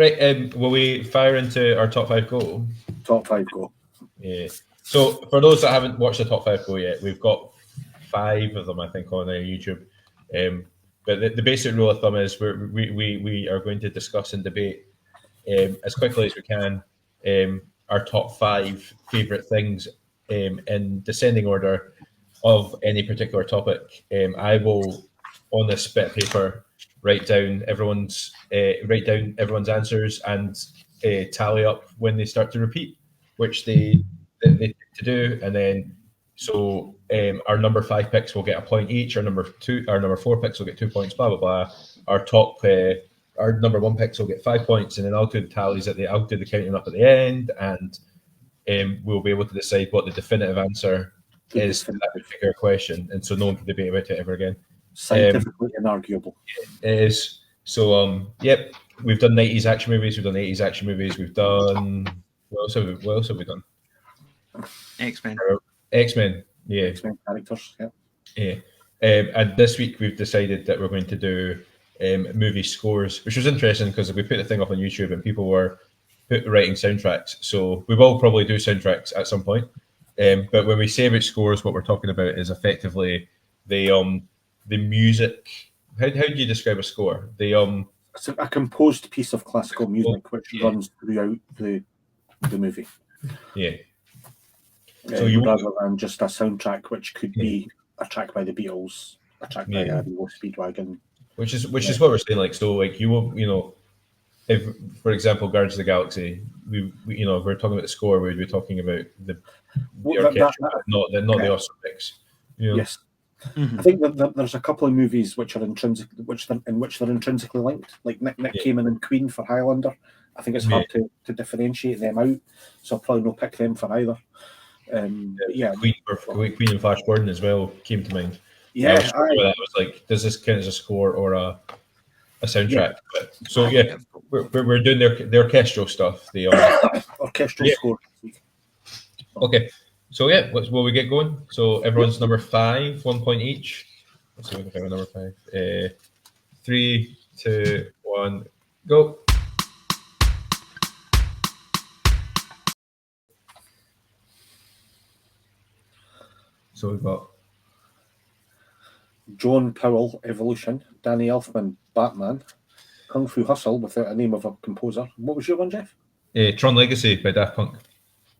Right, will we fire into our top 5 go? Top 5 go. Yeah. So for those that haven't watched the top 5 go yet, we've got 5 of them, I think, on YouTube. But the basic rule of thumb is we are going to discuss and debate as quickly as we can our top 5 favourite things in descending order of any particular topic. I will, on this bit of paper, write down everyone's answers and tally up when they start to repeat, which they tend to do, and then so our number 5 picks will get a point each. Our number 4 picks will get 2 points. Blah blah blah. Our number 1 picks will get 5 points, and then I'll do the tallies I'll do the counting up at the end, and we'll be able to decide what the definitive answer is to that particular question, and so no one can debate about it ever again. Scientifically inarguable. It is. So yep, we've done 90s action movies, we've done 80s action movies, we've done what else have we done? X-Men. Yeah. X-Men characters, yeah. Yeah. And this week we've decided that we're going to do movie scores, which was interesting because we put the thing up on YouTube and people were writing soundtracks. So we will probably do soundtracks at some point. But when we say about scores, what we're talking about is effectively the music. How do you describe a score? It's a composed piece of classical music which runs throughout the movie. Yeah. So rather than just a soundtrack, which could be a track by the Beatles, a track by REO Speedwagon, which is what we're saying. Like, so, like, you will, if, for example, Guardians of the Galaxy, we if we're talking about the score, we'd be talking about the orchestra, not the awesome mix. Yes. Mm-hmm. I think that there's a couple of movies which are intrinsically linked. Like Nick Cayman and Queen for Highlander. I think it's hard to differentiate them out, so I'll probably not pick them for either. Queen and Flash Gordon as well came to mind. Yeah, I was like, does this count as a score or a soundtrack? Yeah. So we're doing the orchestral stuff. The orchestral score. Okay, so will we get going? So everyone's number 5, 1 point each. Let's see if we can find number 5. 3, 2, 1, go. So we've got Joan Powell, Evolution, Danny Elfman, Batman, Kung Fu Hustle without a name of a composer. What was your one, Jeff? Tron Legacy by Daft Punk.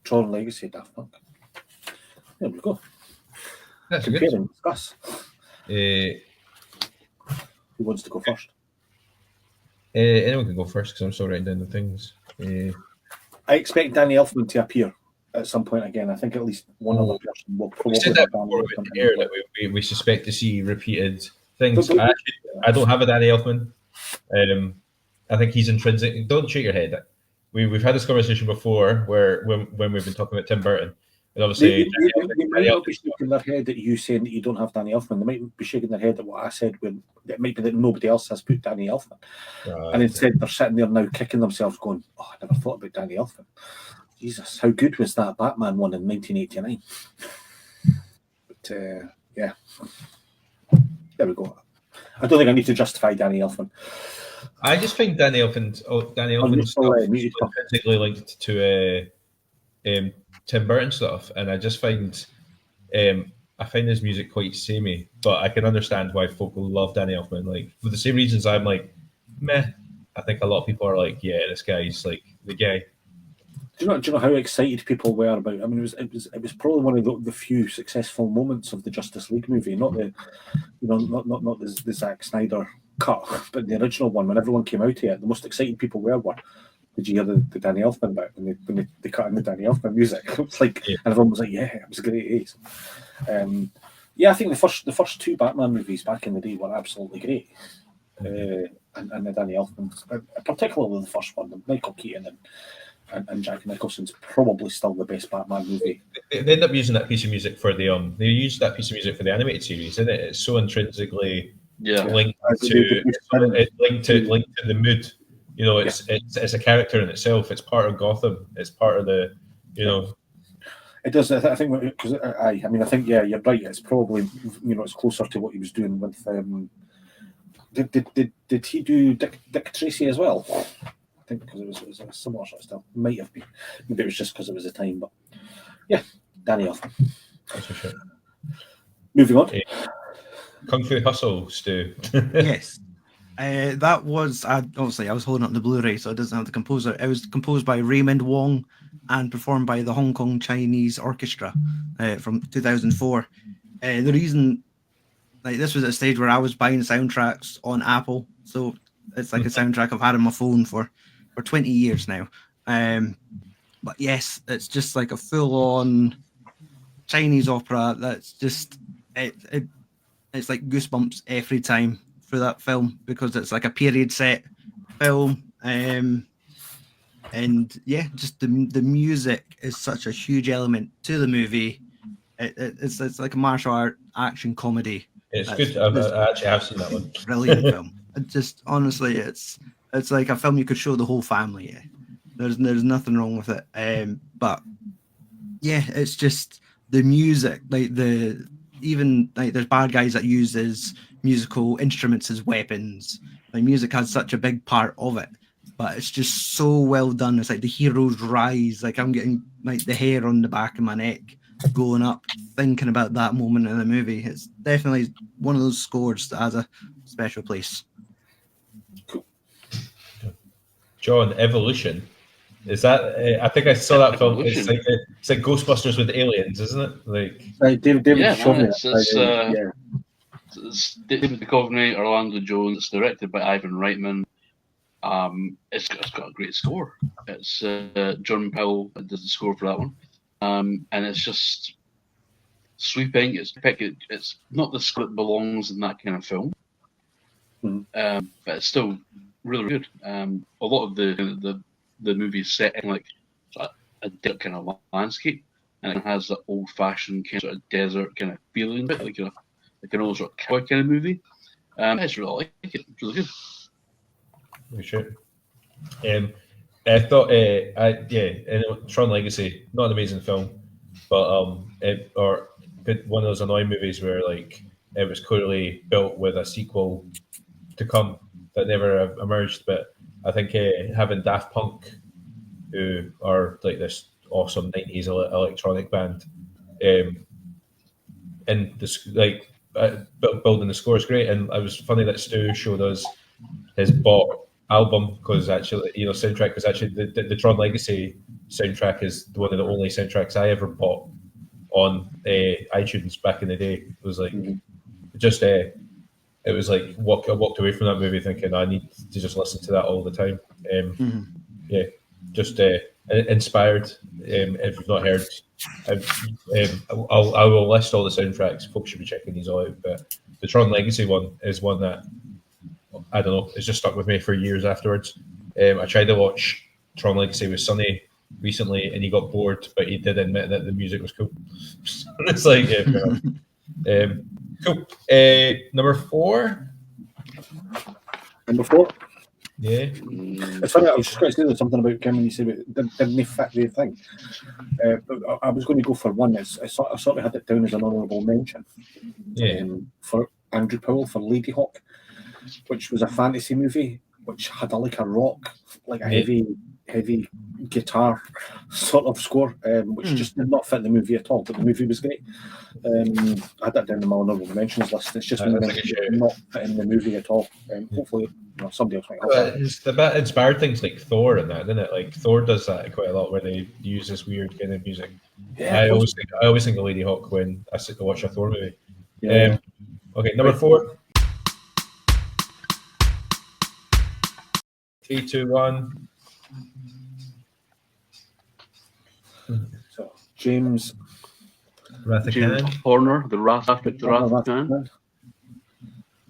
Tron Legacy, Daft Punk. There we go. That's compare and discuss. Who wants to go first? Anyone can go first because I'm still writing down the things. I expect Danny Elfman to appear at some point again. I think at least one other person will probably. We said that before that we suspect to see repeated things. I don't have a Danny Elfman. I think he's intrinsic. Don't shake your head. We've had this conversation before where when we've been talking about Tim Burton. And obviously, they might not be shaking their head at you saying that you don't have Danny Elfman. They might be shaking their head at what I said when it might be that nobody else has put Danny Elfman. And instead they're sitting there now kicking themselves going, oh, I never thought about Danny Elfman. Jesus, how good was that Batman one in 1989? But yeah, there we go. I don't think I need to justify Danny Elfman. I just think Danny Elfman's intrinsically linked to Tim Burton stuff, and I just find I find his music quite samey. But I can understand why folk love Danny Elfman. Like for the same reasons, I'm like, meh. I think a lot of people are like, yeah, this guy's like the guy. Do you know how excited people were about? I mean, it was probably one of the few successful moments of the Justice League movie, not the the Zack Snyder cut, but the original one. When everyone came out here, the most excited people were. Did you hear the Danny Elfman bit when they cut in the Danny Elfman music? It was like, and everyone was like, yeah, it was great. I think the first two Batman movies back in the day were absolutely great. And the Danny Elfman, particularly the first one, Michael Keaton and Jack Nicholson's probably still the best Batman movie. They end up using that piece of music for the they used that piece of music for the animated series, isn't it? It's so intrinsically linked to the mood. You know, it's a character in itself. It's part of Gotham. It's part of the, It does. I think because I think you're right. It's probably it's closer to what he was doing with. Did he do Dick Tracy as well? think because it was a similar sort of style. Might have been. Maybe it was just because it was the time, but yeah, Danny Elfman. That's for sure. Moving on. Kung Fu Hustle, Stu. Yes. That was obviously I was holding up the Blu-ray, so it doesn't have the composer. It was composed by Raymond Wong and performed by the Hong Kong Chinese Orchestra from 2004. The reason, like, this was at a stage where I was buying soundtracks on Apple, so it's like a soundtrack I've had on my phone for 20 years now. But yes, it's just like a full-on Chinese opera. That's just it's like goosebumps every time through that film because it's like a period set film. And yeah, just the music is such a huge element to the movie. It's like a martial art action comedy. It's good. I actually have seen that one. Brilliant film. It just honestly, it's like a film you could show the whole family. Yeah. There's nothing wrong with it. But yeah, it's just the music, like there's bad guys that uses musical instruments as weapons. Like music has such a big part of it, but it's just so well done. It's like the hero's rise. Like I'm getting like the hair on the back of my neck going up thinking about that moment in the movie. It's definitely one of those scores that has a special place. Cool. John, Evolution. Is that? I think I saw that film. It's like Ghostbusters with aliens, isn't it? Like David showed me it's David Duchovny, Orlando Jones. It's directed by Ivan Reitman. It's got a great score. It's John Powell does the score for that one, and it's just sweeping. It's not the score that belongs in that kind of film, but it's still really good. A lot of the movie is set in like a different kind of landscape, and it has that old-fashioned kind of sort of desert kind of feeling, but like an old sort of cowboy kind of movie. I just really like it. It's really good. We should. I thought, Tron Legacy, not an amazing film, but one of those annoying movies where like it was clearly built with a sequel to come that never emerged. But I think having Daft Punk, who are like this awesome '90s electronic band, and this building the score is great. And it was funny that Stu showed us his bought album because actually, soundtrack, because actually the Tron Legacy soundtrack is one of the only soundtracks I ever bought on iTunes back in the day. It was like just it was like I walked away from that movie thinking I need to just listen to that all the time. Yeah, just inspired. If you've not heard, I will list all the soundtracks. Folks should be checking these all out. But the Tron Legacy one is one that I don't know. It's just stuck with me for years afterwards. I tried to watch Tron Legacy with Sonny recently, and he got bored, but he did admit that the music was cool. It's like, cool. Number 4. Number 4. Yeah. It's funny. I was just going to say there's something about Kim when you said it didn't fit the thing. But I was going to go for one. I sort of had it down as an honourable mention. Yeah. For Andrew Powell for Lady Hawk, which was a fantasy movie which had a rock, like a heavy guitar sort of score, which just did not fit the movie at all. But the movie was great. I had that down in my honourable mentions list. It's just not fitting the movie at all. Hopefully, somebody else might have that. It's the bit inspired things like Thor and that, isn't it? Like Thor does that quite a lot, where they use this weird kind of music. Yeah, I always think of Lady Hawk when I sit to watch a Thor movie. Yeah. Okay, number 4. 3, 2, 1. So James Horner, the Wrath of Khan.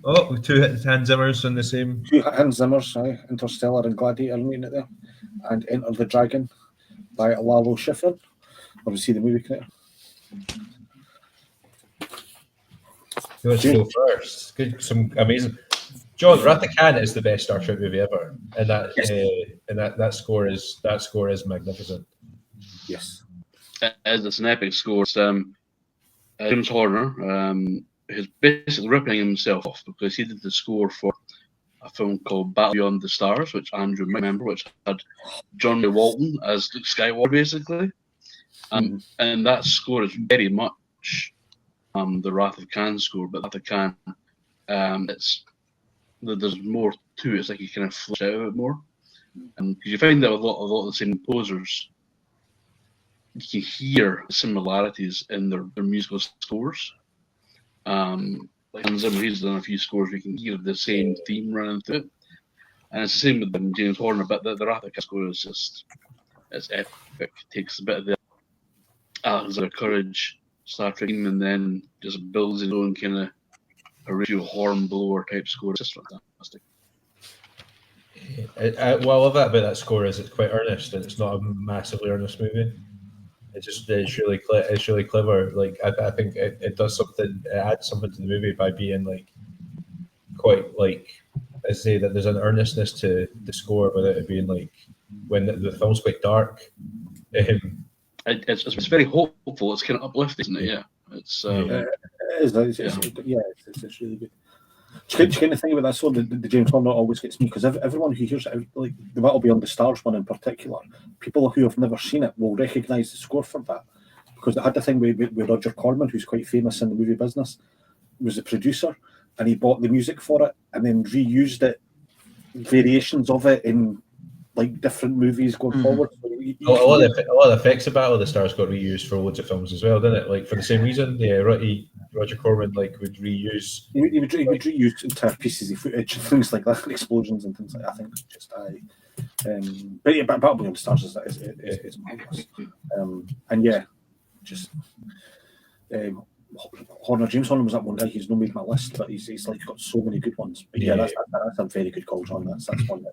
Oh, 2 Hans Zimmers on the same. 2 Hans Zimmers, Interstellar and Gladiator, reading it there, and Enter the Dragon by Lalo Schifrin. Obviously, the movie creator. Let's go first. Good, some amazing. John, Wrath of Khan is the best Star Trek movie ever, and that score is magnificent. Yes, it's an epic score. It's, James Horner, who's basically ripping himself off because he did the score for a film called Battle Beyond the Stars, which Andrew might remember, which had John Ray Walton as Luke Skywalker, basically. And that score is very much the Wrath of Khan score, but Wrath of Khan, there's more to it. It's like you kind of flesh out a bit more. Because you find that a lot of the same composers, you can hear similarities in their musical scores. Like Hans Zimmer, he's done a few scores, we can hear the same theme running through it. And it's the same with James Horner, but the Wrath of Khan score is just, it's epic. It takes a bit of the Alexander Courage Star Trek theme and then just builds his own kind of Horatio Hornblower type score. It's just fantastic. What I love about that score is it's quite earnest and it's not a massively earnest movie. It's really clever. Like I think it does something. It adds something to the movie by being like quite like I say that there's an earnestness to the score without it being like when the film's quite dark. It's very hopeful. It's kind of uplifting, isn't it? Yeah, it's it's really good. Do you kind of think about that song? The James Horner always gets me because everyone who hears it, like the Battle Beyond the Stars one in particular, people who have never seen it will recognise the score for that because it had the thing with Roger Corman, who's quite famous in the movie business, was the producer, and he bought the music for it and then reused it, variations of it in like different movies going forward. So a lot of the effects of Battle of the Stars got reused for loads of films as well, didn't it? Like for the same reason, Roger Corman would reuse. He would reuse entire pieces of footage and things like that, explosions and things like that. I think just but yeah, Battle Beyond the Stars is marvelous. And yeah, just James Horner was that one guy. He's not made my list, but he's like got so many good ones. But yeah, that's a very good call, John. That's one that.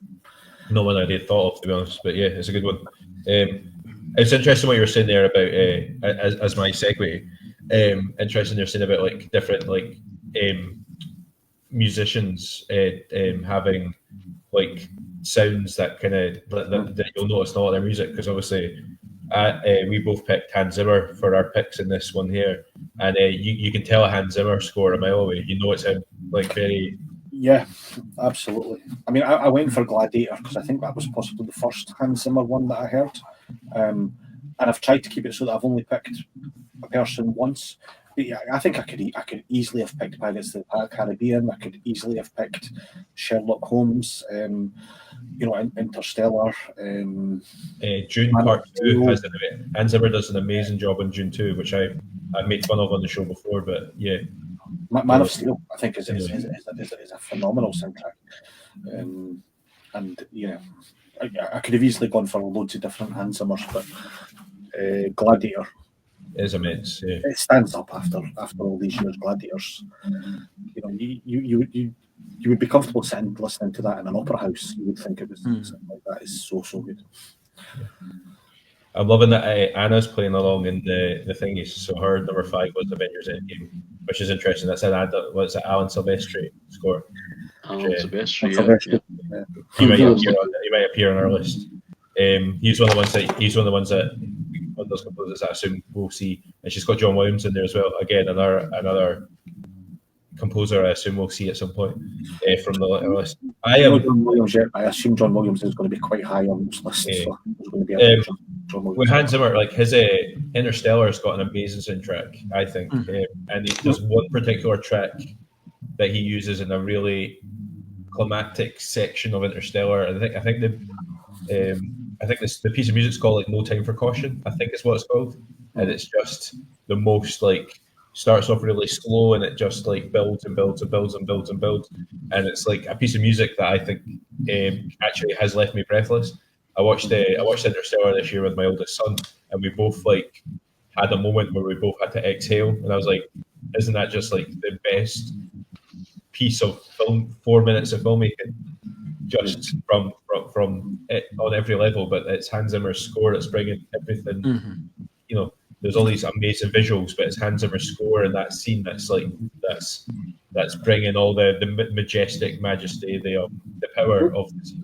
No one I had thought of, to be honest, but yeah, it's a good one. It's interesting what you were saying there about as my segue. Interesting you're saying about like different like musicians having like sounds that kind of that you'll notice in all their music because obviously we both picked Hans Zimmer for our picks in this one here, and you can tell a Hans Zimmer score a mile away. You know it's him, like very. Yeah, absolutely. I mean, I went for Gladiator because I think that was possibly the first Hans Zimmer one that I heard. And I've tried to keep it so that I've only picked a person once. But yeah, I think I could easily have picked Pirates of the Caribbean. I could easily have picked Sherlock Holmes. Interstellar. Dune Part 2 has Hans Zimmer does an amazing job in Dune 2, which I made fun of on the show before, but yeah. Man of Steel, I think, is a phenomenal soundtrack, and yeah, I could have easily gone for loads of different Hans Zimmers, but Gladiator is immense. Yeah. It stands up after all these years. Gladiators, you would be comfortable sitting listening to that in an opera house. You would think it was something like that. Is so good. I'm loving that Anna's playing along in the thingies. So her number 5 was Avengers Endgame, which is interesting. That's an Alan Silvestri score. Alan Silvestri, yeah. He might appear on our list. He's one of the ones that one of those composers that I assume we'll see. And she's got John Williams in there as well. Again, another composer I assume we'll see at some point from the list. I assume John Williams is going to be quite high on this list. So there's going to be with Hans Zimmer, like his Interstellar's got an amazing soundtrack, I think, and there's one particular track that he uses in a really climactic section of Interstellar. And I think the piece of music's called like "No Time for Caution." I think is what it's called, and it's just the most like starts off really slow and it just like builds and builds and builds and builds and builds, and it's like a piece of music that I think actually has left me breathless. I watched Interstellar this year with my oldest son, and we both like had a moment where we both had to exhale, and I was like, "Isn't that just like the best piece of film? 4 minutes of filmmaking, just from it on every level." But it's Hans Zimmer's score that's bringing everything. There's all these amazing visuals, but it's Hans Zimmer's score and that scene that's bringing all the majestic majesty, the power of the scene.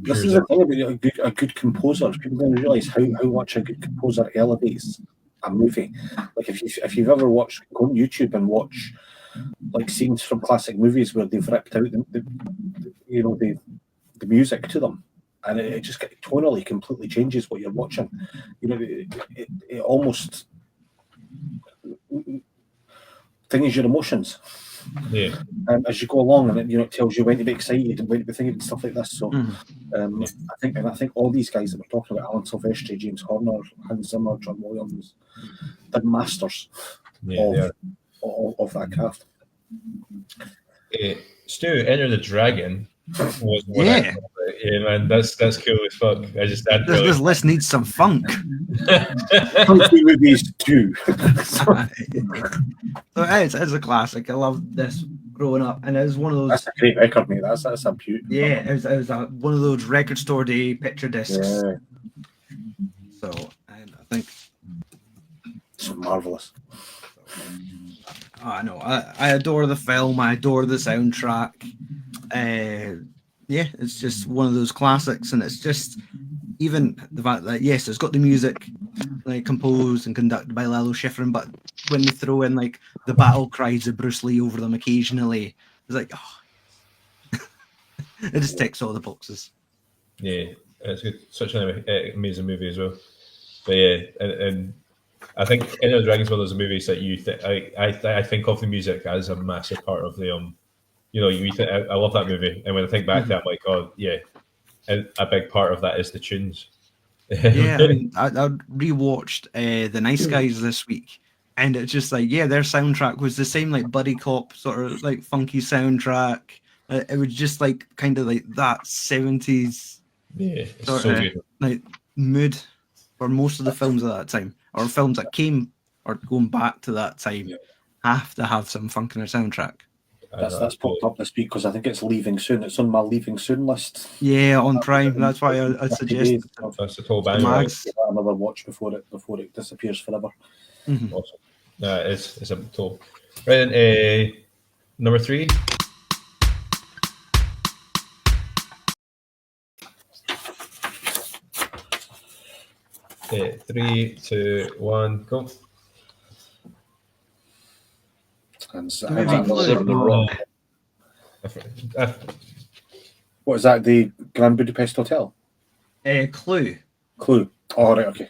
This is the thing about a good composer. People don't realise how much a good composer elevates a movie. Like if you've ever go on YouTube and watch like scenes from classic movies where they've ripped out you know, the music to them, and it just tonally completely changes what you're watching. You know, it almost things your emotions. Yeah. As you go along, and it tells you when to be excited and when to be thinking and stuff like this. So, I think all these guys that we're talking about, Alan Silvestri, James Horner, Hans Zimmer, John Williams, they're masters of that craft. Stu, Enter the Dragon was one. Yeah. Yeah, man, that's cool as fuck. I just hadn't really. This list needs some funk. Funky movies too. So it's a classic. I loved this growing up, and it was one of those. That's a great record, mate. That's a beauty. Yeah, it was one of those record store day picture discs. Yeah. So, and I think It's marvelous. I know. I adore the film. I adore the soundtrack. Yeah, it's just one of those classics, and it's just even the fact that yes, it's got the music like composed and conducted by Lalo Schifrin, but when they throw in like the battle cries of Bruce Lee over them occasionally, it's like it just ticks all the boxes. Yeah, it's good. Such an amazing movie as well. But yeah, and I think Enter the Dragon is one of those movies that you I think of the music as a massive part of the I love that movie, and when I think back to it, I'm like, oh yeah, and a big part of that is the tunes. Yeah, I mean, I rewatched The Nice Guys this week, and it's just like, yeah, their soundtrack was the same, like buddy cop sort of like funky soundtrack. It was just like kind of like that 70s it's so good. like mood for most of the films at that time, or films that came or going back to that time, have to have some funk in their soundtrack. That's popped up this week because I think it's leaving soon. It's on my leaving soon list. Yeah, on Prime. That's why I suggest that's the whole band. Another watch before it disappears forever. Mm-hmm. Awesome. It's a total. Right, then, number 3. Okay, 3, 2, 1, go. And The Rock. What is that? The Grand Budapest Hotel? Clue. Clue. Oh, right, okay.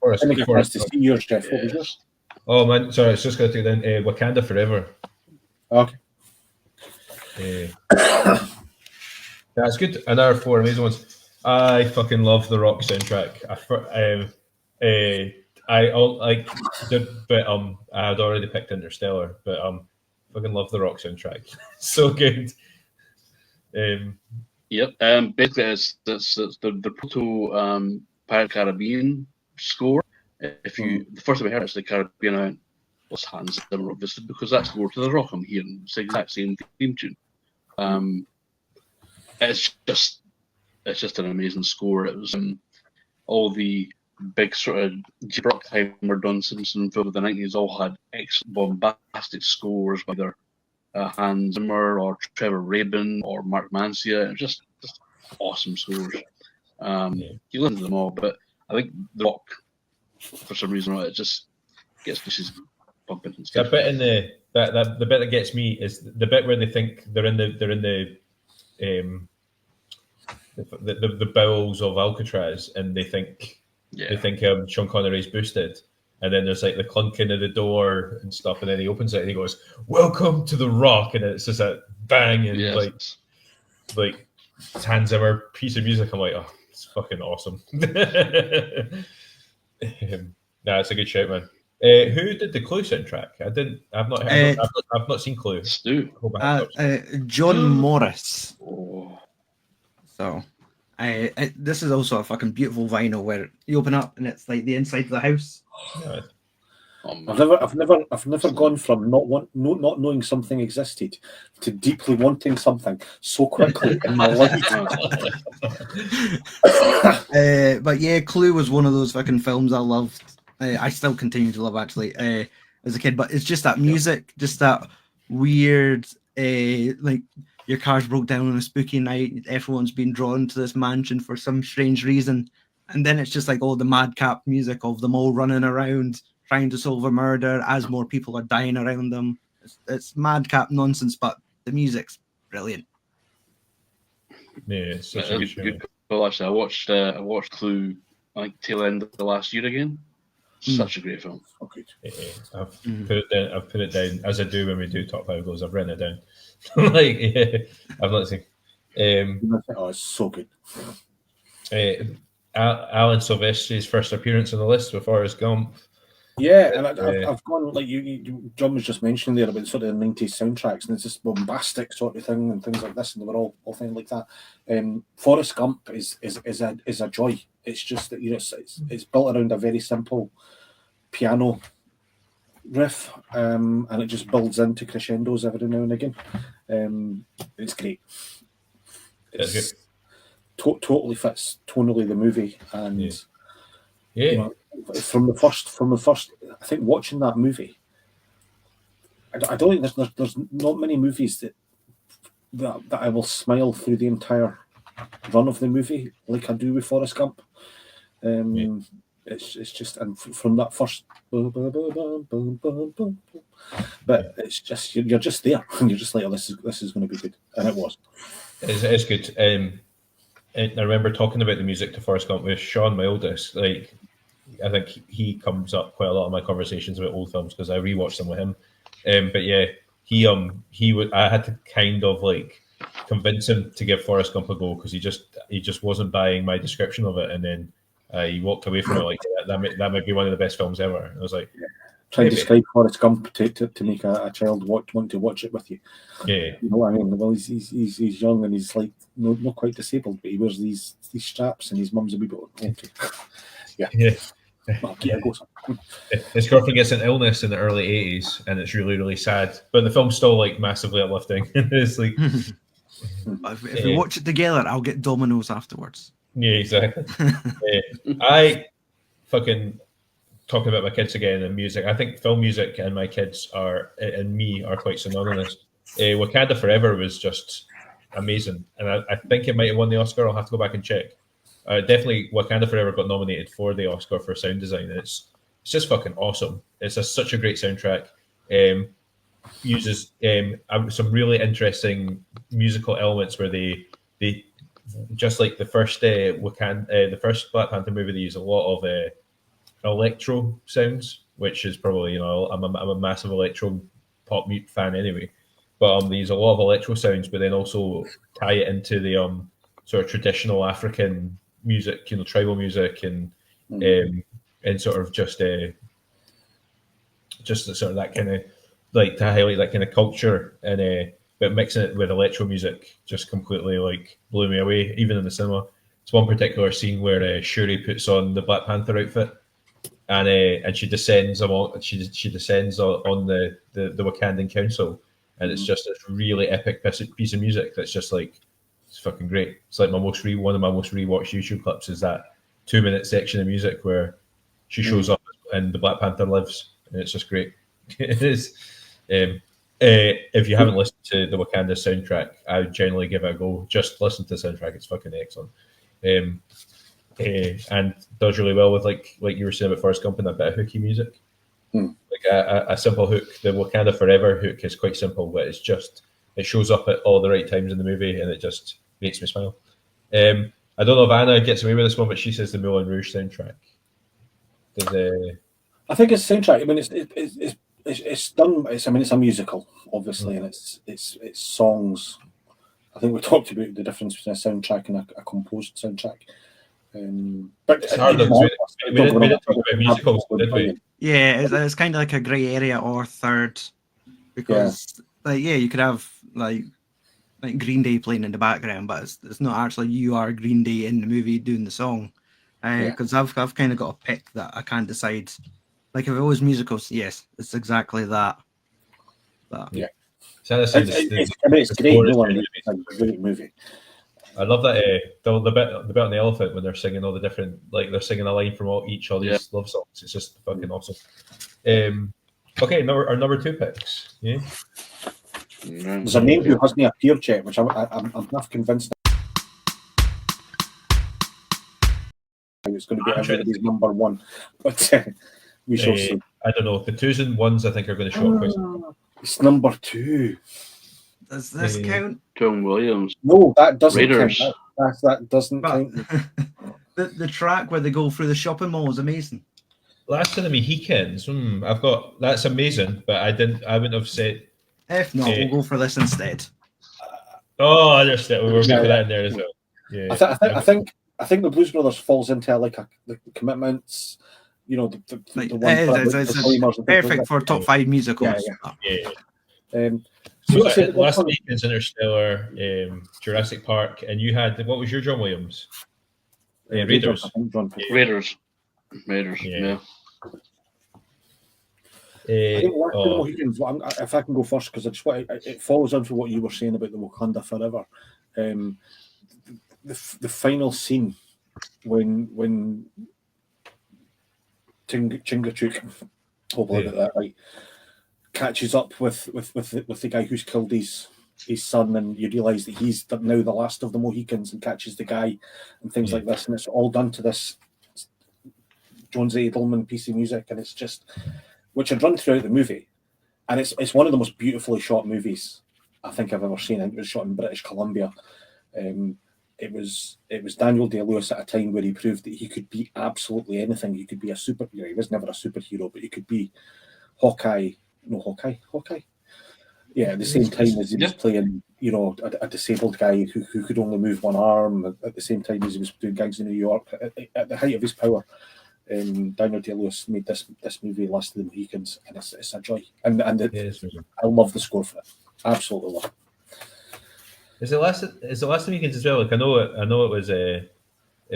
Forrest, I think it's to see yours, Jeff. What was yours? Oh man, sorry, I was just going to do then Wakanda Forever. Okay. That's good. Another 4 amazing ones. I fucking love the Rock soundtrack. I had already picked Interstellar, but fucking love the Rock soundtrack. So good. Yep. Basically, it's the proto Pirate Caribbean score. The first time I heard it's the Caribbean, I went, "What's Hans Zimmer?" Obviously, because that's score to the Rock I'm hearing. It's the exact same theme tune. It's just an amazing score. It was all the big sort of Bruckheimer, Don Simpson film of the 90s all had excellent bombastic scores by either Hans Zimmer or Trevor Rabin or Mark Mancia. It was just awesome scores. You listen to them all, but I think The Rock, for some reason, it just gets dishes bumping and stuff. The bit in the bit that gets me is the bit where they think they're in the bowels of Alcatraz, and they think Sean Connery's boosted, and then there's like the clunking of the door and stuff, and then he opens it and he goes, "Welcome to the Rock," and it's just a bang and like Hans Zimmer piece of music. I'm like, oh, it's fucking awesome. It's a good shout, man. Who did the Clue soundtrack? I've not seen Clue. Stu. John Morris. Oh. So, this is also a fucking beautiful vinyl where you open up and it's like the inside of the house. Yeah. I've never gone from not knowing something existed to deeply wanting something so quickly in my life. But yeah, Clue was one of those fucking films I loved. I still continue to love actually as a kid. But it's just that music, just that weird, like your car's broke down on a spooky night. Everyone's been drawn to this mansion for some strange reason, and then it's just like all the madcap music of them all running around trying to solve a murder as more people are dying around them. It's madcap nonsense, but the music's brilliant. Yeah, it's such a good show. Well, actually, I watched Clue, I think tail end of the last year again. Such a great film. Okay. I've put it down as I do when we do top 5 goals. I've written it down. Like, yeah, I've not seen. Oh, it's so good. Alan Silvestri's first appearance on the list with Forrest Gump. Yeah, and I've gone like you. John was just mentioning there about sort of the 90s soundtracks, and it's just bombastic sort of thing and things like this, and they were all things like that. Forrest Gump is a joy. It's just that it's built around a very simple piano riff, and it just builds into crescendos every now and again. It's great. It's totally fits tonally the movie, and yeah. You know, from the first, I think watching that movie, I don't think there's not many movies that I will smile through the entire run of the movie like I do with Forrest Gump. It's just, and from that first, but it's just you're just there, and you're just like, oh, this is going to be good, and it was. It's good. And I remember talking about the music to Forrest Gump with Sean, my oldest. Like, I think he comes up quite a lot in my conversations about old films because I rewatched them with him. But yeah, he would. I had to kind of like convince him to give Forrest Gump a go because he just wasn't buying my description of it, and then he walked away from it like that might be one of the best films ever. And I was like, try to describe Forrest Gump to make a child want to watch it with you. Yeah, you know what I mean. Well, he's young and he's like not quite disabled, but he wears these straps, and his mum's a wee bit. Yeah. Well, his girlfriend gets an illness in the early 80s, and it's really, really sad. But the film's still like massively uplifting. It's like if we watch it together, I'll get Domino's afterwards. Yeah, exactly. I fucking talking about my kids again and music. I think film music and my kids are quite synonymous. Wakanda Forever was just amazing, and I think it might have won the Oscar. I'll have to go back and check. Definitely, Wakanda Forever got nominated for the Oscar for sound design. It's just fucking awesome. It's such a great soundtrack. Uses some really interesting musical elements where they just like the first the first Black Panther movie, they use a lot of electro sounds, which is probably I'm a massive electro pop mute fan anyway. But they use a lot of electro sounds, but then also tie it into the sort of traditional African music, tribal music, and sort of just sort of that kind of like to highlight that kind of culture, and but mixing it with electro music just completely like blew me away, even in the cinema. It's one particular scene where Shuri puts on the Black Panther outfit, and she descends on the Wakandan council, and it's just this really epic piece of music that's just like. It's fucking great. It's like one of my most rewatched YouTube clips is that 2-minute section of music where she shows up and the Black Panther lives, and it's just great. It is. If you haven't listened to the Wakanda soundtrack, I would generally give it a go. Just listen to the soundtrack; it's fucking excellent. And does really well with like you were saying about Forrest Gump and that bit of hooky music. Like a simple hook. The Wakanda Forever hook is quite simple, but it shows up at all the right times in the movie, and it just makes me smile. I don't know if Anna gets away with this one, but she says the Moulin Rouge soundtrack. I think it's soundtrack. I mean, it's done. It's a musical, obviously, and it's songs. I think we talked about the difference between a soundtrack and a composed soundtrack. But it's hard. We didn't talk about musicals, did we? Yeah, it's kind of like a grey area or third, because you could have like Green Day playing in the background, but it's not actually you are Green Day in the movie doing the song. Because I've kind of got a pick that I can't decide. Like if it was musicals, yes, it's exactly that. Yeah, it's great. No one it's a great movie. I love that the bit on the elephant when they're singing all the different, like they're singing a line from each other's love songs. It's just fucking awesome. Okay, our number 2 picks. Yeah. There's a name who hasn't appeared yet, which I'm half convinced it's going to be everybody's number 1, but we shall see. I don't know. The 2s and 1s I think are going to show up. It's number 2. Does this count? John Williams. No, that doesn't Raiders. count. That doesn't But count. the track where they go through the shopping mall is amazing. Last of the Mohicans. I've got that's amazing, but I wouldn't have said. If not, we'll go for this instead. Oh, I understand. We're going for that in there as well. Yeah. I think the Blues Brothers falls into like the commitments. You know, the it's perfect for top 5 musicals. Yeah. Last Mohicans, Interstellar, Jurassic Park, and you had what was your John Williams? Raiders. Raiders. Yeah. If I can go first, because it follows on to what you were saying about the Wakanda Forever. The final scene when Chingachgook, hopefully I got that right, catches up with the guy who's killed his son, and you realise that he's now the last of the Mohicans, and catches the guy and things like this, and it's all done to this Jones Edelman piece of music, and it's just which had run throughout the movie, and it's one of the most beautifully shot movies I think I've ever seen. I think it was shot in British Columbia. It was Daniel Day-Lewis at a time where he proved that he could be absolutely anything. He could be a superhero. He was never a superhero, but he could be Hawkeye. Yeah, at the same time as he was playing, you know, a disabled guy who could only move one arm. At the same time as he was doing gigs in New York, at the height of his power, Daniel Day-Lewis made this movie, Last of the Mohicans, and it's a joy. And I love the score for it. Absolutely love it. Is it Last of the Mohicans as well? Like I know it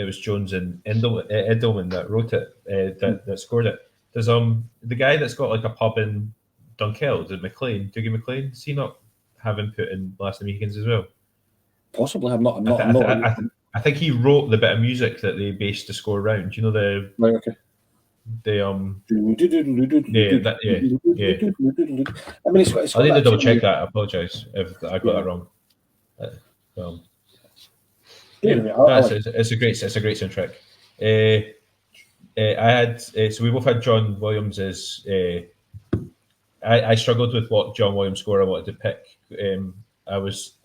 was Jones and Edelman that wrote it, that scored it. Does the guy that's got like a pub in Dunkeld, Dougie MacLean, does he not have input in Last of the Mohicans as well? Possibly. I think he wrote the bit of music that they based the score around. You know the right, okay. Yeah. I mean, it's I need to double check that. I apologise if I got that wrong. It's a great soundtrack. I had so we both had John Williams as. I struggled with what John Williams score I wanted to pick. I was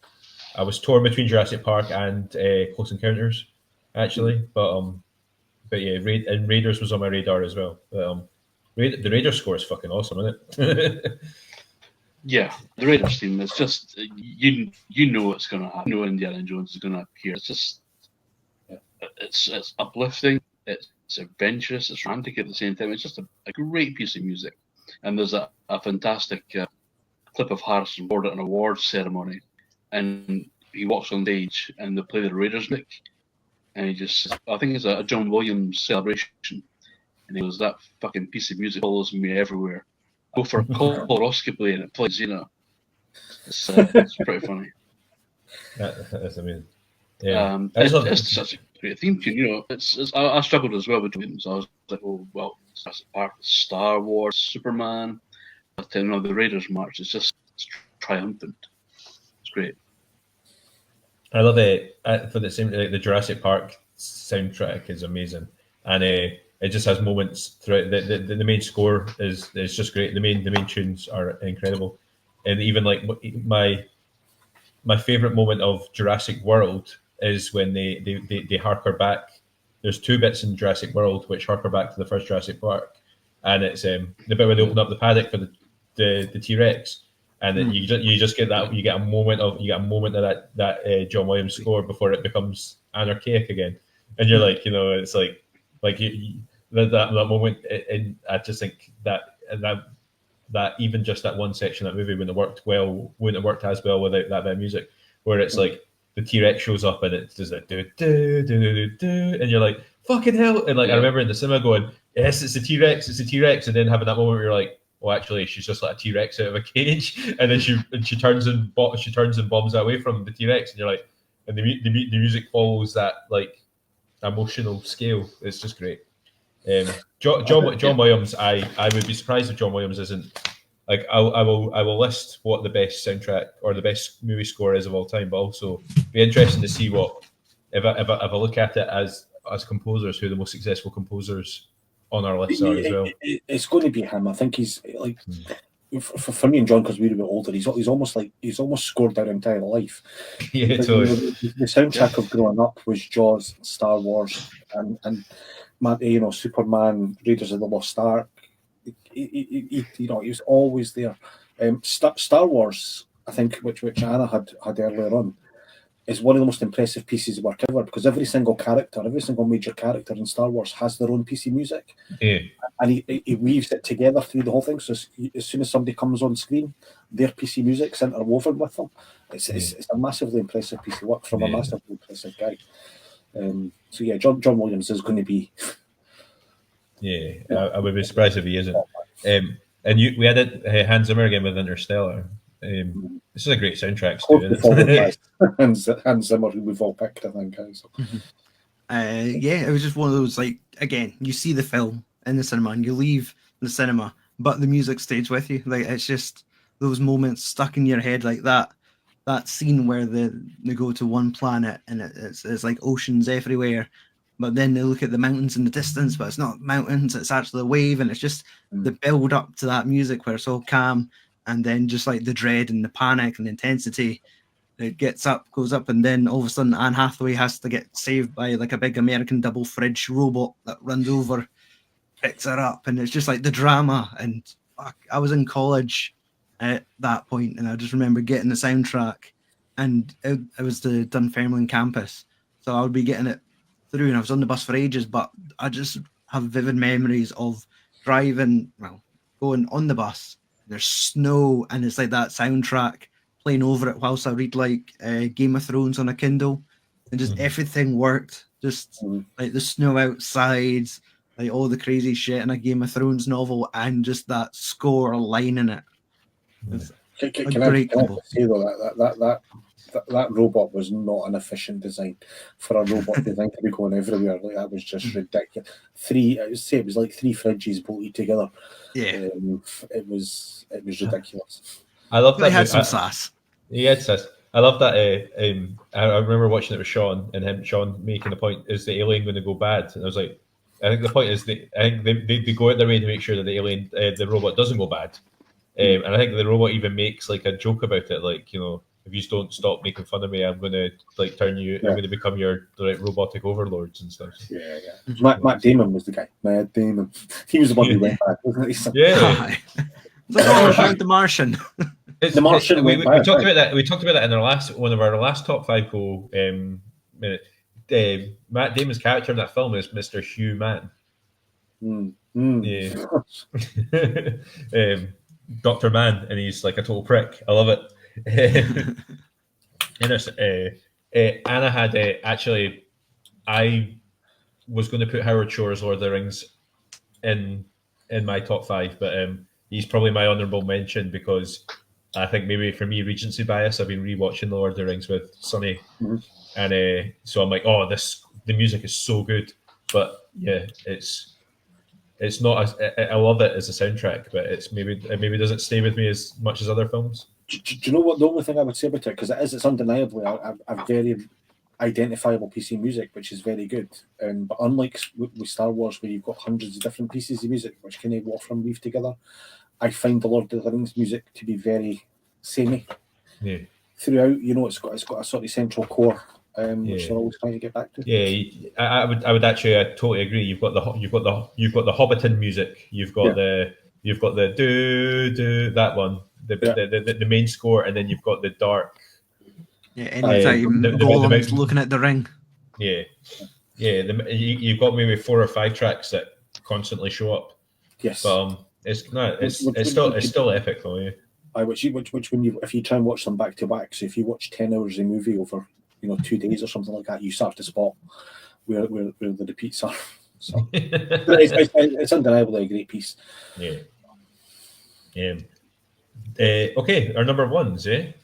torn between Jurassic Park and Close Encounters, actually, but yeah, Raiders was on my radar as well. The Raiders score is fucking awesome, isn't it? Yeah, the Raiders theme is just you know what's going to happen. You know Indiana Jones is going to appear. It's just it's uplifting. It's adventurous. It's romantic at the same time. It's just a great piece of music. And there's a fantastic clip of Harrison Ford at an awards ceremony, and he walks on stage and they play the Raiders music, and I think it's a John Williams celebration, and he goes, "That fucking piece of music follows me everywhere. Go for a colonoscopy and it plays, you know." It's pretty funny. That's amazing. Yeah, it's such a great theme tune. You know, I struggled as well with Williams. I was like, oh well, Jurassic Park, Star Wars, Superman, but the Raiders march is just triumphant. It's great. I love it for the same the Jurassic Park soundtrack is amazing, and it just has moments throughout. The main score is just great. The main tunes are incredible, and even like my favorite moment of Jurassic World is when they harker back. There's two bits in Jurassic World which harker back to the first Jurassic Park, and it's the bit where they open up the paddock for the T-Rex, and then you just get that you get a moment of that John Williams score before it becomes anarchic again, and you're like, you know, it's like that moment, and I just think that even just that one section of that movie wouldn't have worked as well without that bit of music, where it's like the T-Rex shows up and it's just like do, and you're like, fucking hell, and like I remember in the cinema going, yes, it's a T-Rex, and then having that moment where you're like, well, actually, she's just like a T-Rex out of a cage, and then she turns and bombs away from the T-Rex, and you're like, and the music follows that like emotional scale. It's just great. John Williams, I would be surprised if John Williams isn't like I will list what the best soundtrack or the best movie score is of all time, but also be interesting to see what if I look at it as composers, who the most successful composers on our list are as well. It's going to be him. I think he's like for me and John, because we're a bit older, he's almost scored our entire life. Yeah, But, totally. the soundtrack of growing up was Jaws, Star Wars, and Superman, Raiders of the Lost Ark. He was always there. Star Wars, I think, which Anna had earlier on, is one of the most impressive pieces of work ever, because every single major character in Star Wars has their own piece of music, and he weaves it together through the whole thing. So as soon as somebody comes on screen, their piece of music's interwoven with them. It's a massively impressive piece of work from a massively impressive guy. So yeah, John Williams is going to be. I would be surprised if he isn't. And we had it, Hans Zimmer again with Interstellar. This is a great soundtrack too. Hans Zimmer, who we've all picked, I think. It was just one of those, like, again, you see the film in the cinema and you leave the cinema, but the music stays with you. Like, it's just those moments stuck in your head, like that scene where they go to one planet and it's like oceans everywhere, but then they look at the mountains in the distance, but it's not mountains, it's actually a wave, and it's just the build up to that music where it's all calm, and then just like the dread and the panic and the intensity, it goes up, and then all of a sudden Anne Hathaway has to get saved by like a big American double fridge robot that runs over, picks her up, and it's just like the drama. And I was in college at that point, and I just remember getting the soundtrack, and it was the Dunfermline campus, so I would be getting it through, and I was on the bus for ages, but I just have vivid memories of going on the bus. There's snow, and it's like that soundtrack playing over it whilst I read like Game of Thrones on a Kindle, and just everything worked. Just like the snow outside, like all the crazy shit in a Game of Thrones novel, and just that score line in it. Can I say though that robot was not an efficient design for a robot design to be going everywhere. Like, that was just ridiculous. It was like 3 fridges bolted together. Yeah, it was ridiculous. I love that. He had some sass. He had sass. I love that. I remember watching it with Sean, and Sean making the point: is the alien going to go bad? And I was like, I think the point is they go out their way to make sure that the robot doesn't go bad. And I think the robot even makes like a joke about it, like, you know, if you don't stop making fun of me, I'm going to like turn you. I'm going to become your robotic overlords and stuff. Yeah. Matt Damon was the guy. Matt Damon. He was the one who went back, wasn't he? Yeah. The Martian. The Martian. We talked about that. We talked about that in one of our last top 5 goal minute. Matt Damon's character in that film is Mr. Hugh Mann. Yeah. Dr. Mann, and he's like a total prick. I love it. Anna had actually, I was going to put Howard Shore's Lord of the Rings in my top 5, but he's probably my honourable mention, because I think maybe for me, recency bias, I've been rewatching The Lord of the Rings with Sonny, and so I'm like, the music is so good, but yeah, it's not. I love it as a soundtrack, but it maybe doesn't stay with me as much as other films. Do you know what the only thing I would say about it, because it's undeniably a very identifiable piece of music, which is very good. But unlike with Star Wars, where you've got hundreds of different pieces of music which kind of waft and weave together, I find the Lord of the Rings music to be very samey throughout. You know, it's got a sort of central core. Which they're always trying to get back to. Yeah, I would actually, I totally agree. You've got the Hobbiton music. You've got the do that one, the main score, and then you've got the dark. Yeah, anytime Gollum's looking at the ring. Yeah. You've got maybe 4 or 5 tracks that constantly show up. Yes, but it's still epic though. Yeah. Which when if you try and watch them back to back, so if you watch 10 hours of movie over 2 days or something like that, you start to spot where the repeats are. So it's undeniably a great piece. Yeah. Okay, our number 1s.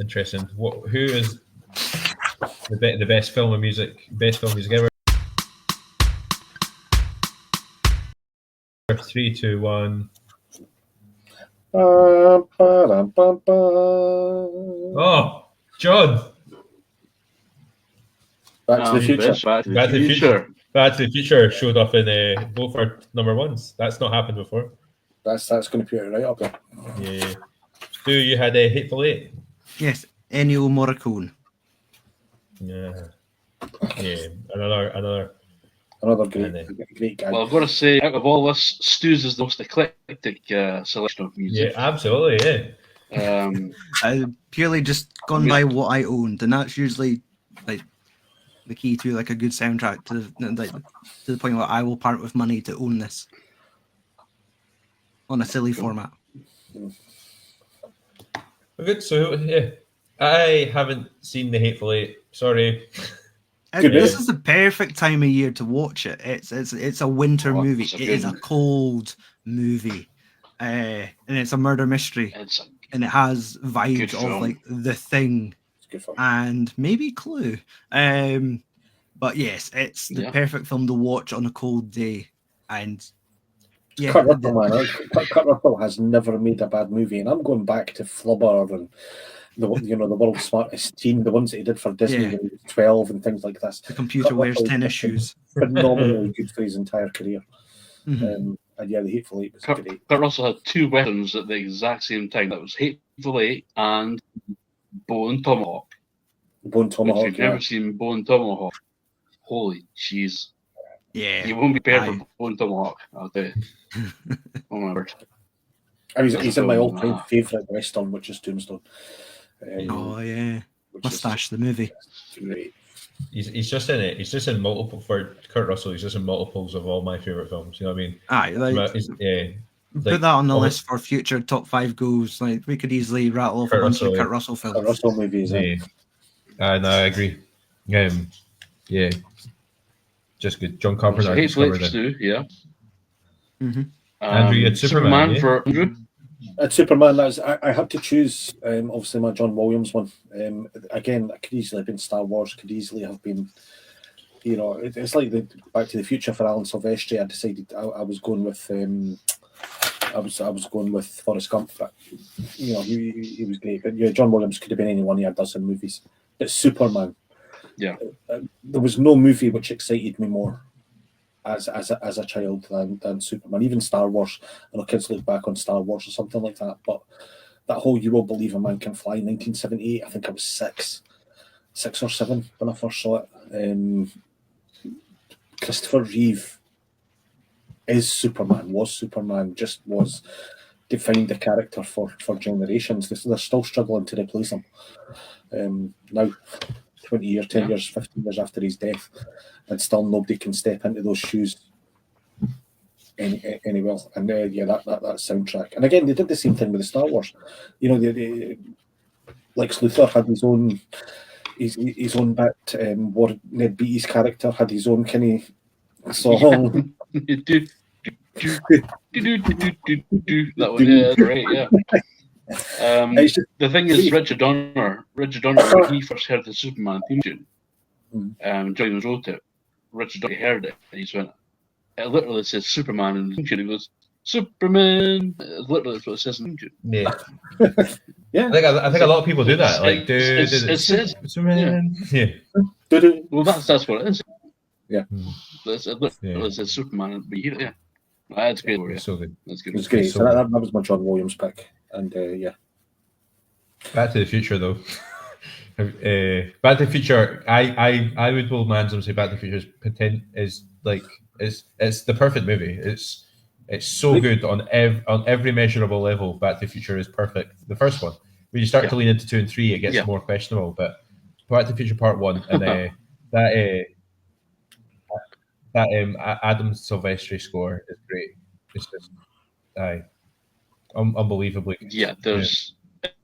Interesting. Who is the best film of music? Best film music ever? 3, 2, 1. Oh, John. Back to the Future. Back to the Future showed up in both our number 1s. That's not happened before. That's going to put it right up there. Yeah. Stu, you had a Hateful Eight. Yes, Ennio Morricone. Yeah. Yeah. Another. Another And great guy. Well, I've got to say, out of all this, Stu's is the most eclectic selection of Yeah, music. absolutely. Yeah. I purely just gone by what I owned, and that's usually like the key to like a good soundtrack to the point where I will part with money to own this on a silly format. Good. So yeah, I haven't seen the Hateful Eight. Sorry. This is the perfect time of year to watch it. It's a winter movie. It is a cold movie, and it's a murder mystery, and it has vibes of like The Thing and maybe Clue. But yes, it's the perfect film to watch on a cold day. And yeah, Kurt Russell has never made a bad movie, and I'm going back to Flubber and the World's Smartest Teen, the ones that he did for Disney when he was 12 and things like this. The Computer Wears Tennis Shoes. Phenomenally good for his entire career. And yeah, the Hateful Eight was great. Kurt Russell had two weapons at the exact same time. That was Hateful Eight and Bone Tomahawk. Bone Tomahawk. If you've never seen Bone Tomahawk, holy jeez. Yeah. You won't be prepared for Bone Tomahawk, I'll tell you. Oh my word. And he's in my all-time favourite Western, which is Tombstone. Mustache, the movie. Great. He's just in it. He's just in multiple for Kurt Russell. He's just in multiples of all my favorite films. You know what I mean? Put that on the list for future top 5 goals. Like we could easily rattle off a bunch of Kurt Russell films. Kurt Russell movies. No, I agree. Yeah, just good. John Carpenter. Hateful Eight too. Yeah. Andrew, you had Superman for Andrew. At Superman, I had to choose. Obviously, my John Williams one. Again, it could easily have been Star Wars. Could easily have been, it's like the Back to the Future for Alan Silvestri. I decided I was going with. I was going with Forrest Gump. But, he was great. But yeah, John Williams could have been any one he had done in movies. But Superman. Yeah. There was no movie which excited me more as a child than Superman. Even Star Wars. I know kids look back on Star Wars or something like that, but that whole "You Will Believe a Man Can Fly" in 1978, I think I was six or seven when I first saw it. Christopher Reeve is Superman, defined the character for generations. They're still struggling to replace him. Now, 20 years, 10 years, 15 years after his death, and still nobody can step into those shoes any well. And that soundtrack. And again, they did the same thing with the Star Wars. Lex Luthor had his own bit. Ned Beatty's character had his own kind of song. That one, yeah, that's right, yeah. The thing is, Richard Donner, when he first heard the Superman theme tune, John wrote it. Richard Donner heard it, and he went, it literally says Superman in the theme tune. He goes, Superman. It's literally what it says in the theme tune. Yeah. Yeah. I think a lot of people do that. Like, it says Superman. Yeah. Well, that's what it is. Yeah. It literally says Superman, but you hear it, yeah. That's great. It's so good. That's good. It was great. So that was my John Williams pick. And yeah. Back to the Future, though. Back to the Future, I would hold my hands up and say Back to the Future is it's the perfect movie. It's so good on every measurable level. Back to the Future is perfect. The first one, when you start to lean into 2 and 3, it gets more questionable. But Back to the Future Part 1 and that Adam Silvestri score is great. It's just unbelievably good. Yeah,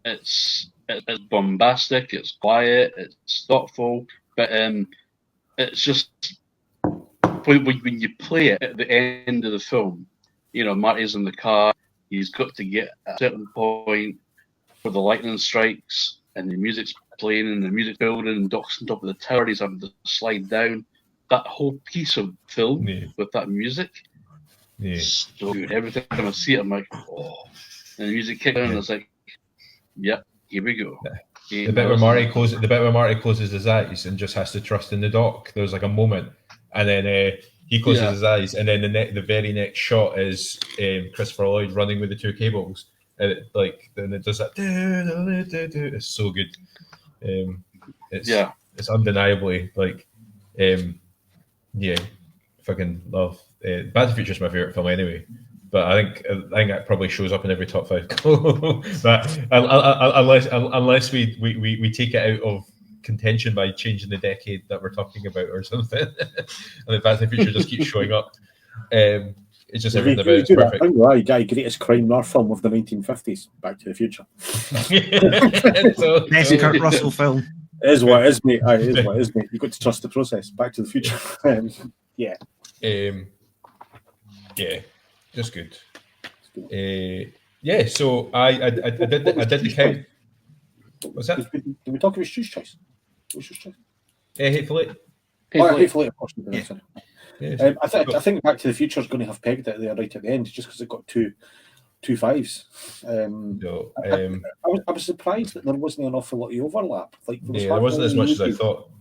it's bombastic, it's quiet, it's thoughtful, but it's just when you play it at the end of the film, Marty's in the car, he's got to get at a certain point where the lightning strikes and the music's playing and the music building and Doc's on top of the tower, he's having to slide down. That whole piece of film with that music, so good. Every time I see it, I'm like, oh. And the music kicks in, and it's like, yep, here we go. The bit where Marty closes his eyes and just has to trust in the Doc. There's like a moment, and then he closes his eyes, and then the very next shot is Christopher Lloyd running with the two cables, and then it does that. It's so good. It's undeniably fucking love. Back to the Future is my favorite film anyway, but I think that probably shows up in every top 5. But unless we take it out of contention by changing the decade that we're talking about or something, and then Back to the Future just keeps showing up. It's just everything about it's perfect. Greatest crime noir film of the 1950s, Back to the Future. Best Kurt Russell film. It is what it is, mate. It is what it is, mate. You've got to trust the process. Back to the Future. Yeah. Just good. So I did the count. What's that? Did we talk about Stu's choice? What's your choice? Hateful Eight. Hateful Eight, of course. I think Back to the Future is going to have pegged it there right at the end, just because it got two 5s. I was surprised that there wasn't an awful lot of overlap. There wasn't as much as I thought.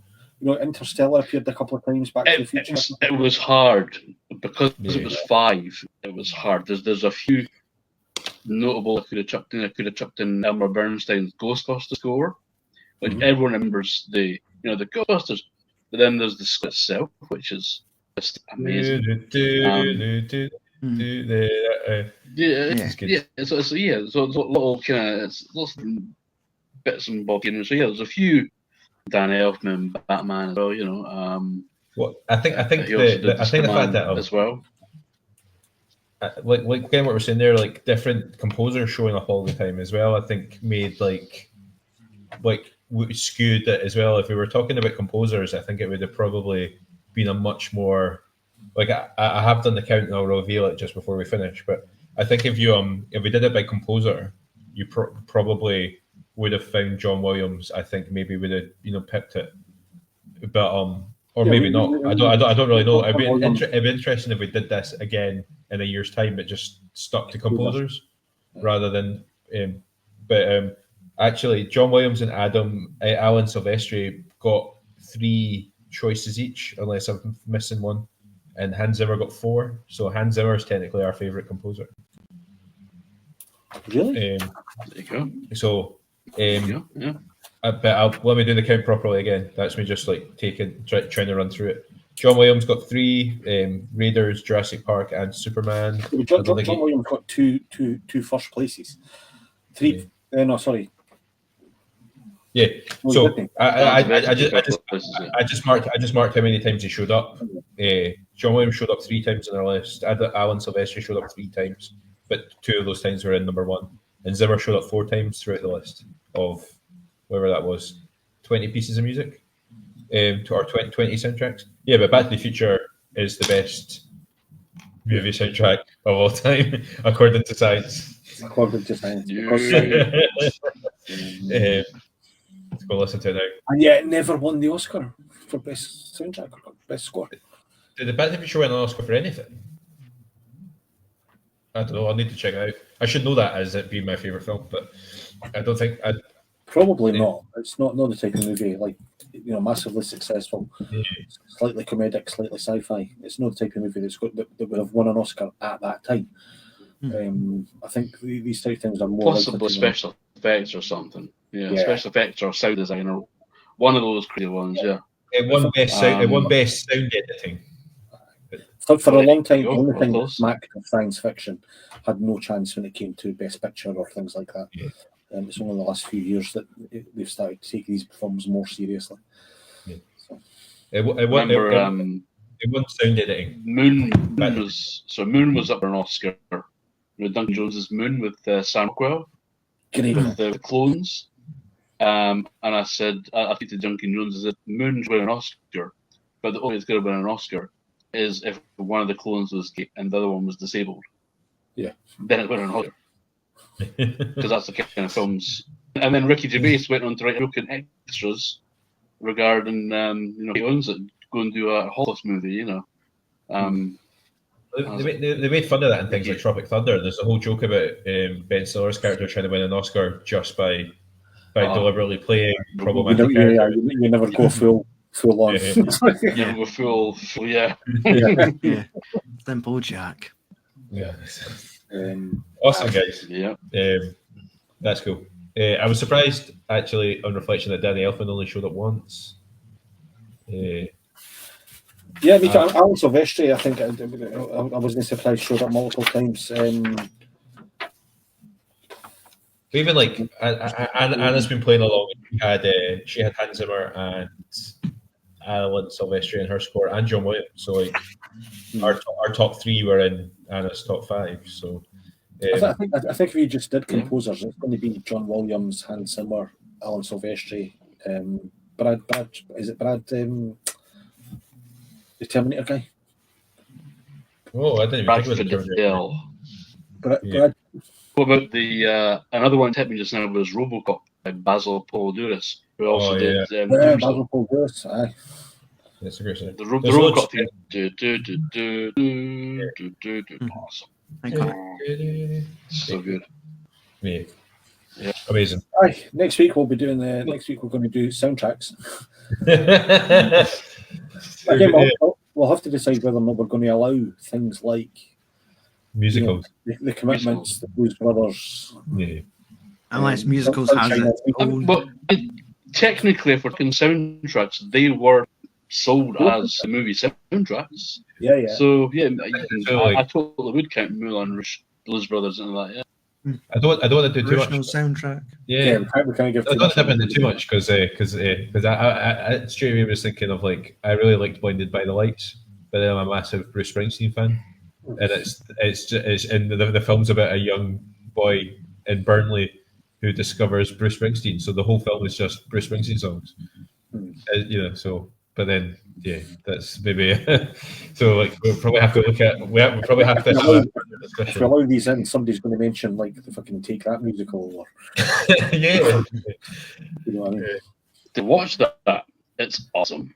Interstellar appeared a couple of times. Back to the Future. It was hard because it was 5. It was hard. There's a few notable. I could have chucked in Elmer Bernstein's Ghostbusters score. Everyone remembers the Ghostbusters, but then there's the score itself, which is just amazing. So little kind of lots of bits and bobs. So there's a few. Dan Elfman, Batman as well. I think the fact that as well. Like again, what we're saying there, like different composers showing up all the time as well. I think made skewed it as well. If we were talking about composers, I think it would have probably been a much more I have done the count and I'll reveal it just before we finish. But I think if we did it by composer, you probably would have found John Williams. I think maybe would have picked it, but or maybe not. I don't really know. It'd be interesting if we did this again in a year's time, but just stuck to composers rather than. But actually, John Williams and Alan Silvestri got 3 choices each, unless I'm missing one, and Hans Zimmer got 4. So Hans Zimmer is technically our favorite composer. Really? There you go. So. But let me do the count properly again. That's me just trying to run through it. John Williams got 3: Raiders, Jurassic Park, and Superman. John Williams got two first places. 3. No, sorry. Yeah. So I just marked how many times he showed up. John Williams showed up 3 times on our list. Alan Silvestri showed up 3 times, but 2 of those times were in number 1. And Zimmer showed up 4 times throughout the list of whatever that was, 20 pieces of music, or 20 soundtracks. Yeah, but Back to the Future is the best movie soundtrack of all time, according to science. According to science. Let's go listen to it now. And yet it never won the Oscar for best soundtrack or best score. Did the Back to the Future win an Oscar for anything? I don't know. I'll need to check it out. I should know that as it being my favorite film, but I don't think I'd. Probably not. It's not the type of movie massively successful, slightly comedic, slightly sci-fi. It's not the type of movie that would have won an Oscar at that time. I think these type of things are more possibly special effects or something. Yeah, special effects or sound design or one of those crazy ones. Yeah, it won best sound editing. For a long time, the only thing that smacked of science fiction had no chance when it came to Best Picture or things like that. Yeah. It's only the last few years that they've started to take these films more seriously. Yeah. So. It won sound editing. Moon was up for an Oscar. Duncan Jones's Moon with Sam Rockwell. Great. With the clones. And I said, I think to Duncan Jones, that Moon's winning an Oscar, but the only way it's going to win an Oscar is if one of the clones was gay and the other one was disabled. Yeah. Then it went on Oscar. Because that's the kind of films. And then Ricky Gervais went on to write a book in extras regarding, he owns it, go and do a Holocaust movie, They made fun of that in things like Tropic Thunder. There's a whole joke about Ben Stiller's character trying to win an Oscar just by deliberately playing problematic characters. You never go full full on. Yeah, we're full. Yeah. Yeah. Simple Jack. Yeah. Um, Awesome, guys. Yeah. That's cool. I was surprised, actually, on reflection, that Danny Elfman only showed up once. yeah, me too. Alan Silvestri, I think I wasn't surprised, showed up multiple times. Even like Anna's been playing along. She had Hans Zimmer and Alan Silvestri in her score, and John Williams. So like our top three were in Anna's top five. So I think if you just did composers, it's going to be John Williams, Hans Zimmer, Alan Silvestri, Brad. Is it Brad? The Terminator guy. oh, I didn't even think about the Bradford Terminator. Hill. Brad. What about the another one that hit me just now was RoboCop by Basil Poliduris, who also did Tombstone. Basil Paul Lewis, aye. That's a great song. The There's loads- RoboCop theme. Awesome. Okay. So good. Yeah. Yeah. Amazing. Aye. Next week we'll be doing next week we're going to do soundtracks. Again, we'll have to decide whether or not we're going to allow things like Musicals. the Commitments, the Blues Brothers. Yeah. Unless musicals has its own. But technically, if we're talking soundtracks, they were sold as the movie soundtracks. Yeah. So yeah, I totally would count Moulin Rouge, Blues Brothers, and that. Yeah. I don't want to do too Original much. soundtrack. Yeah. We can't give I don't want to dip into too much because I straight away was thinking of like I really liked Blinded by the Lights, but then I'm a massive Bruce Springsteen fan, and it's in the film's about a young boy in Burnley who discovers Bruce Springsteen. So the whole film is just Bruce Springsteen songs, So, but then that's maybe so. Like we'll probably have to look at. We'll probably have to have a discussion. If we allow these in, somebody's going to mention like the fucking Take That musical, or Yeah. you know what I mean? To watch that, it's awesome.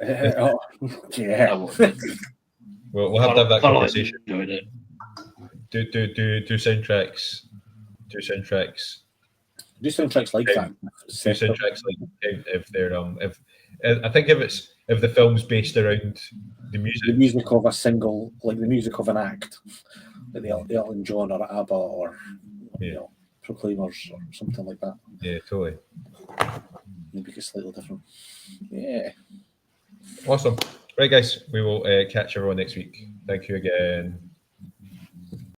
Oh, I yeah. love it. We'll have to have that Thoroughly conversation. enjoyed it. Do soundtracks. Do soundtracks. Do soundtracks like that. Do soundtracks like if they're if I think if the film's based around the music. The music of a single, like the music of an act, like the Elton John or ABBA or Proclaimers or something like that. Yeah, totally. Maybe it's slightly different. Yeah. Awesome. Right, guys, we will catch everyone next week. Thank you again.